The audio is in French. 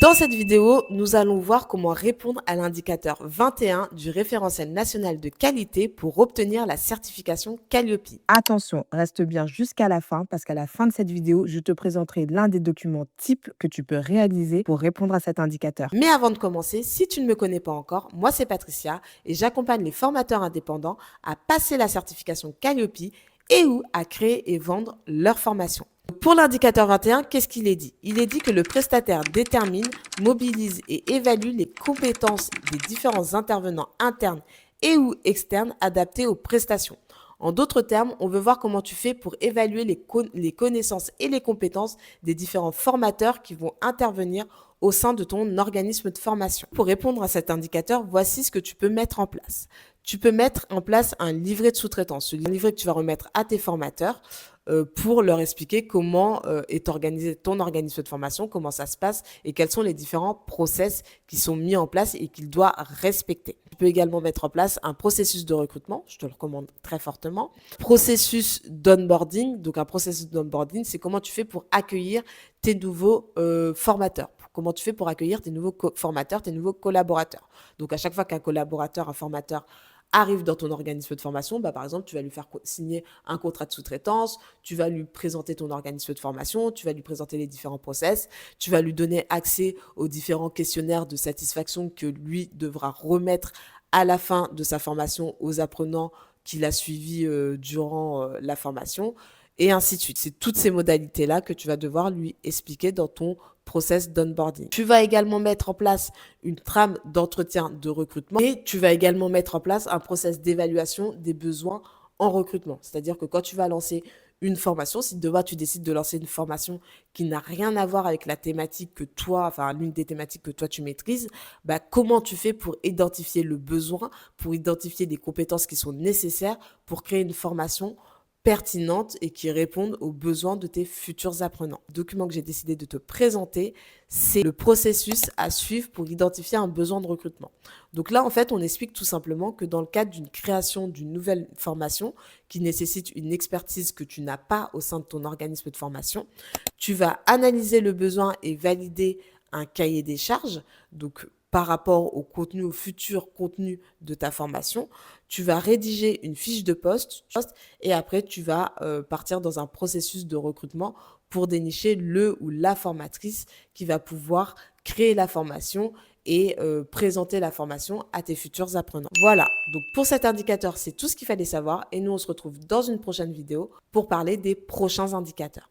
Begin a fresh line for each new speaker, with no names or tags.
Dans cette vidéo, nous allons voir comment répondre à l'indicateur 21 du référentiel national de qualité pour obtenir la certification Calliope.
Attention, reste bien jusqu'à la fin parce qu'à la fin de cette vidéo, je te présenterai l'un des documents types que tu peux réaliser pour répondre à cet indicateur.
Mais avant de commencer, si tu ne me connais pas encore, moi c'est Patricia et j'accompagne les formateurs indépendants à passer la certification Calliope et ou à créer et vendre leur formation. Pour l'indicateur 21, qu'est-ce qu'il est dit? Il est dit que le prestataire détermine, mobilise et évalue les compétences des différents intervenants internes et ou externes adaptés aux prestations. En d'autres termes, on veut voir comment tu fais pour évaluer les connaissances et les compétences des différents formateurs qui vont intervenir au sein de ton organisme de formation. Pour répondre à cet indicateur, voici ce que tu peux mettre en place. Tu peux mettre en place un livret de sous-traitance, un livret que tu vas remettre à tes formateurs pour leur expliquer comment est organisé ton organisme de formation, comment ça se passe et quels sont les différents process qui sont mis en place et qu'il doit respecter. Tu peux également mettre en place un processus de recrutement, je te le recommande très fortement. Processus d'onboarding, donc un processus d'onboarding, c'est comment tu fais pour accueillir tes nouveaux formateurs. Comment tu fais pour accueillir tes nouveaux formateurs, tes nouveaux collaborateurs. Donc, à chaque fois qu'un collaborateur, un formateur arrive dans ton organisme de formation, par exemple, tu vas lui faire signer un contrat de sous-traitance, tu vas lui présenter ton organisme de formation, tu vas lui présenter les différents process, tu vas lui donner accès aux différents questionnaires de satisfaction que lui devra remettre à la fin de sa formation aux apprenants qu'il a suivis durant la formation, et ainsi de suite. C'est toutes ces modalités-là que tu vas devoir lui expliquer dans ton process d'onboarding. Tu vas également mettre en place une trame d'entretien de recrutement et tu vas également mettre en place un process d'évaluation des besoins en recrutement. C'est-à-dire que quand tu vas lancer une formation, si demain tu décides de lancer une formation qui n'a rien à voir avec la thématique que toi, enfin l'une des thématiques que toi tu maîtrises, comment tu fais pour identifier le besoin, pour identifier les compétences qui sont nécessaires pour créer une formation pertinentes et qui répondent aux besoins de tes futurs apprenants. Le document que j'ai décidé de te présenter, c'est le processus à suivre pour identifier un besoin de recrutement. Donc là, en fait, on explique tout simplement que dans le cadre d'une création d'une nouvelle formation qui nécessite une expertise que tu n'as pas au sein de ton organisme de formation, tu vas analyser le besoin et valider un cahier des charges, donc par rapport au contenu, au futur contenu de ta formation. Tu vas rédiger une fiche de poste et après, tu vas partir dans un processus de recrutement pour dénicher le ou la formatrice qui va pouvoir créer la formation et présenter la formation à tes futurs apprenants. Voilà, donc pour cet indicateur, c'est tout ce qu'il fallait savoir et nous, on se retrouve dans une prochaine vidéo pour parler des prochains indicateurs.